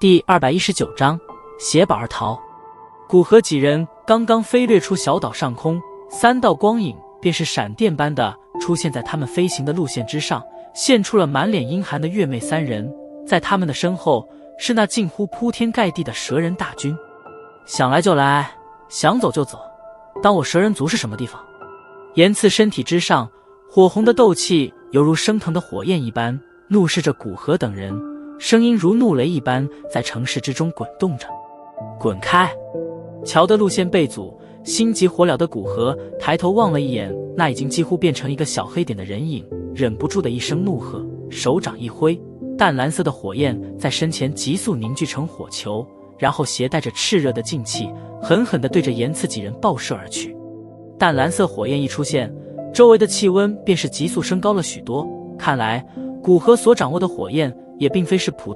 第219章携宝而逃。古河几人刚刚飞掠出小岛上空，3道光影便是闪电般的出现在他们飞行的路线之上，现出了满脸阴寒的月媚3人。在他们的身后是那近乎铺天盖地的蛇人大军。想来就来，想走就走，当我蛇人族是什么地方？岩刺身体之上，火红的斗气犹如升腾的火焰一般，怒视着古河等人，声音如怒雷一般在城市之中滚动着。滚开！瞧得路线被阻，心急火燎的古河抬头望了一眼那已经几乎变成一个小黑点的人影，忍不住的一声怒喝，手掌一挥，淡蓝色的火焰在身前急速凝聚成火球，然后携带着炽热的劲气，狠狠地对着岩刺几人爆射而去。淡蓝色火焰一出现，周围的气温便是急速升高了许多。看来古河所掌握的火焰也并非是普通